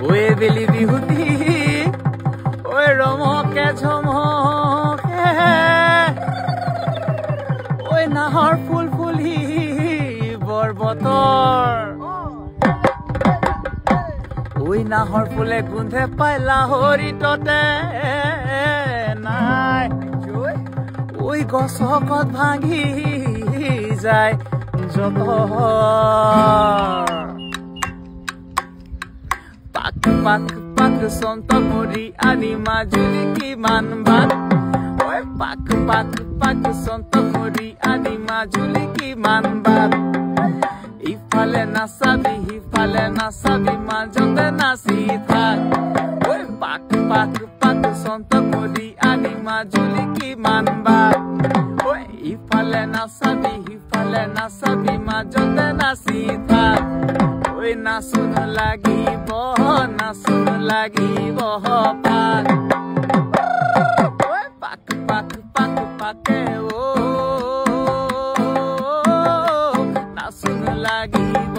way বেলি বিহুতি ওই ৰমকে ঝমকে ওই নাহৰ ফুল ফুলি বৰ বতৰ ওই নাহৰ ফুলে গোন্ধে পাই লাহৰি ততে নাই ওই গছকত ভাঙি যায় যত পাক পাক পাক সন্ত মৰি আনি মাজুলী কিমান বাট ওই পাক পাক পাক সন্ত মৰি আনি মাজুলী কিমান বাট ইফালে নাচাবি মাজতে নাচি থাক ওই পাক পাক পাক সন্ত মৰি আনি মাজুলী কিমান বাট ওই ইফালে নাচাবি মাজতে নাচি থাক ওই নাচুন লাগিব পাক ওই পাক পাক পাক পাকে ও নাচুন লাগিব